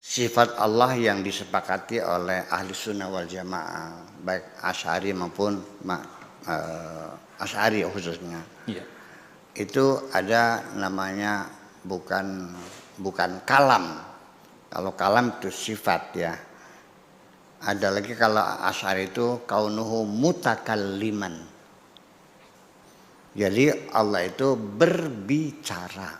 sifat Allah yang disepakati oleh ahli sunnah wal jamaah, baik Asy'ari maupun Asy'ari khususnya. Iya. Itu ada namanya bukan kalam. Kalau kalam itu sifat ya. Ada lagi kalau Asy'ari itu kaunuhu mutakalliman. Jadi Allah itu berbicara.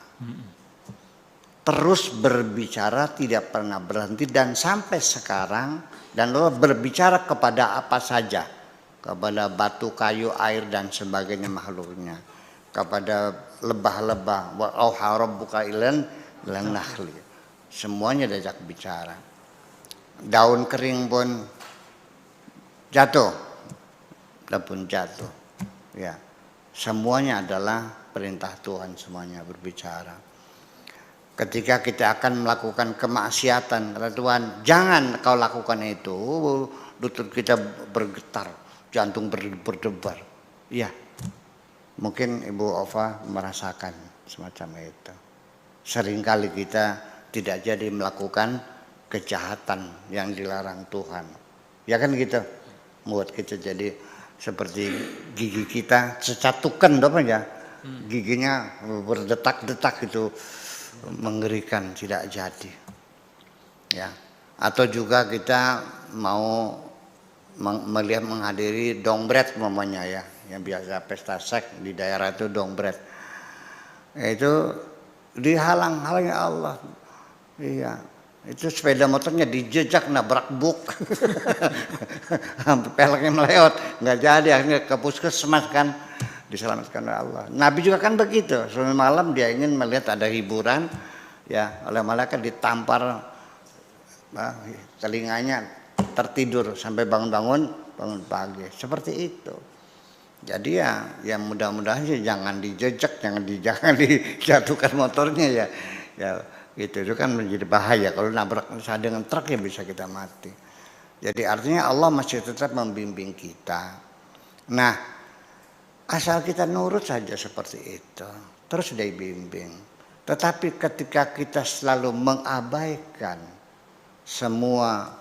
Terus berbicara, tidak pernah berhenti dan sampai sekarang, dan Allah berbicara kepada apa saja, kepada batu, kayu, air dan sebagainya makhluknya, kepada lebah-lebah, wa auha rabbuka ilan nakhli, semuanya diajak bicara. Daun kering pun jatuh, ya, semuanya adalah perintah Tuhan, semuanya berbicara. Ketika kita akan melakukan kemaksiatan, kata Tuhan, jangan kau lakukan itu, lutut kita bergetar, jantung berdebar. Ya, mungkin Ibu Ova merasakan semacam itu. Seringkali kita tidak jadi melakukan kejahatan yang dilarang Tuhan. Ya kan gitu, membuat kita jadi seperti gigi kita secatukan, apa ya? Giginya berdetak-detak itu. Mengerikan, tidak jadi ya. Atau juga kita mau melihat menghadiri dongbret mamanya ya, yang biasa pesta seks di daerah itu dongbret, itu dihalang-halangi Allah. Iya, itu sepeda motornya dijejak nabrak buk sampai peleknya melewat, nggak jadi, akhirnya ke puskesmas kan, diselamatkan oleh Allah. Nabi juga kan begitu. Suatu malam dia ingin melihat ada hiburan, ya, oleh malaikat ditampar telinganya, tertidur sampai bangun pagi. Seperti itu. Jadi ya mudah-mudahan sih jangan dijejak, jangan dijatuhkan motornya ya. Ya gitu, itu kan menjadi bahaya kalau nabrak misalnya dengan truk ya bisa kita mati. Jadi artinya Allah masih tetap membimbing kita. Nah, asal kita nurut saja seperti itu, terus dibimbing. Tetapi ketika kita selalu mengabaikan semua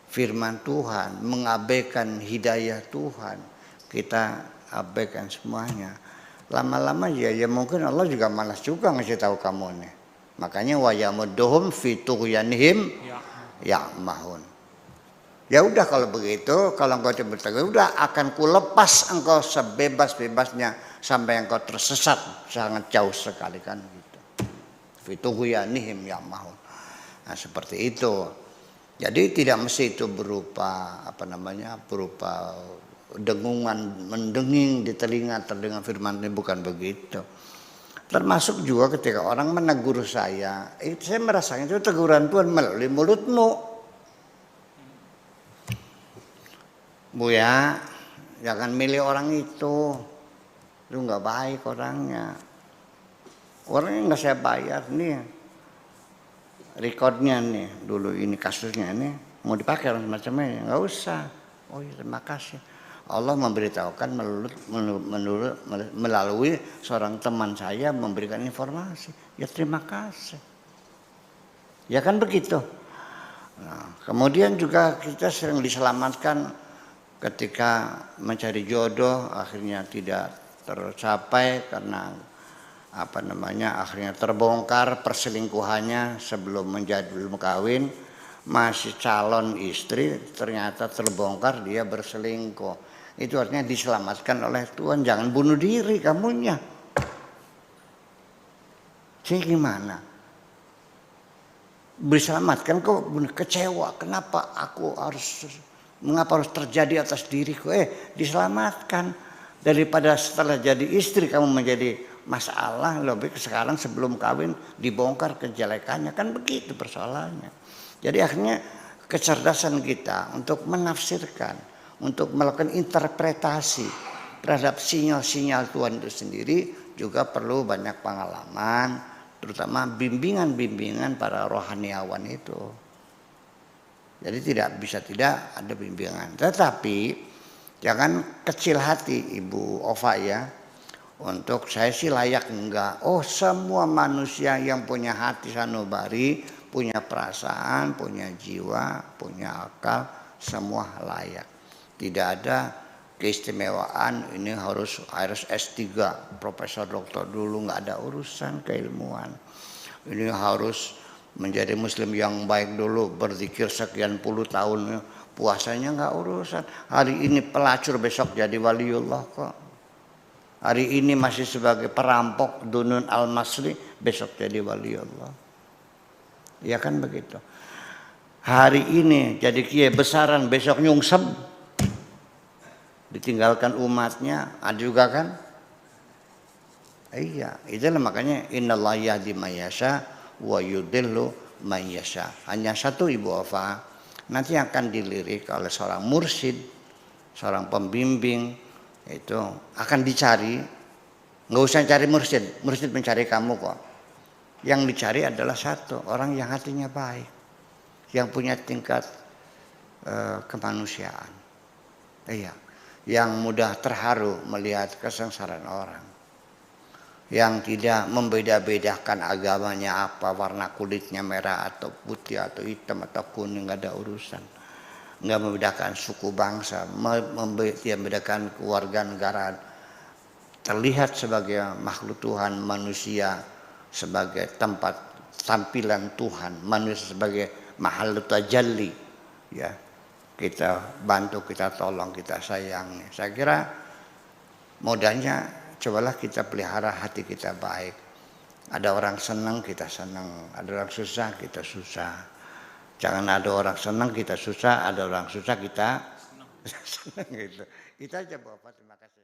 firman Tuhan, mengabaikan hidayah Tuhan, kita abaikan semuanya. Lama-lama ya mungkin Allah juga malas juga ngasih tahu kamu nih. Makanya wa yamudduhum fi tughyanihim ya'mahun. Ya udah kalau begitu, kalau engkau bertegur, udah akan kulepas engkau sebebas-bebasnya sampai engkau tersesat sangat jauh sekali kan gitu. Fitughyanihim ya'mahun. Nah seperti itu. Jadi tidak mesti itu berupa berupa dengungan, mendenging di telinga, terdengar firman ini, bukan begitu. Termasuk juga ketika orang menegur saya, itu saya merasakan itu teguran Tuhan melalui mulutmu. Bu ya, jangan milih orang itu nggak baik orangnya. Orangnya nggak saya bayar nih, recordnya nih, dulu ini kasusnya ini mau dipakai macam-macamnya, nggak usah. Oh ya terima kasih. Allah memberitahukan melalui seorang teman saya memberikan informasi. Ya terima kasih. Ya kan begitu. Nah, kemudian juga kita sering diselamatkan ketika mencari jodoh akhirnya tidak tercapai karena akhirnya terbongkar perselingkuhannya sebelum kawin, masih calon istri ternyata terbongkar dia berselingkuh. Itu artinya diselamatkan oleh Tuhan. Jangan bunuh diri kamunya. Jadi gimana? Diselamatkan kok kecewa, mengapa harus terjadi atas diriku? Diselamatkan. Daripada setelah jadi istri kamu menjadi masalah, lebih sekarang sebelum kawin dibongkar kejelekannya, kan begitu persoalannya. Jadi akhirnya kecerdasan kita untuk menafsirkan, untuk melakukan interpretasi terhadap sinyal-sinyal Tuhan itu sendiri juga perlu banyak pengalaman, terutama bimbingan-bimbingan para rohaniawan itu. Jadi tidak ada bimbingan. Tetapi jangan kecil hati Ibu Ova ya. Untuk saya sih layak enggak. Oh semua manusia yang punya hati sanubari, punya perasaan, punya jiwa, punya akal, semua layak. Tidak ada keistimewaan ini harus S3, profesor doktor dulu, nggak ada urusan keilmuan. Ini harus menjadi muslim yang baik dulu, berzikir sekian puluh tahun, puasanya nggak urusan. Hari ini pelacur, besok jadi waliullah kok. Hari ini masih sebagai perampok Dunun Al-Masri, besok jadi waliullah. Ya kan begitu. Hari ini jadi kiai besaran, besok nyungsep, ditinggalkan umatnya, ada juga kan? Iya, itulah makanya innallaha yahdi may yasha wa yudhillu may yasha. Hanya satu Ibu Ofa, nanti akan dilirik oleh seorang mursyid, seorang pembimbing, itu akan dicari. Nggak usah cari mursyid, mursyid mencari kamu kok. Yang dicari adalah satu, orang yang hatinya baik, yang punya tingkat kemanusiaan. Iya, yang mudah terharu melihat kesengsaraan orang, yang tidak membeda-bedakan agamanya apa, warna kulitnya merah atau putih atau hitam atau kuning, nggak ada urusan. Nggak membedakan suku bangsa, membedakan keluarga negaraan. Terlihat sebagai makhluk Tuhan, manusia sebagai tempat tampilan Tuhan, manusia sebagai mahal tajalli. Ya, kita bantu, kita tolong, kita sayangi. Saya kira modalnya cobalah kita pelihara hati kita baik. Ada orang senang, kita senang. Ada orang susah, kita susah. Jangan ada orang senang kita susah, ada orang susah kita senang gitu. Itu aja Bapak, terima kasih.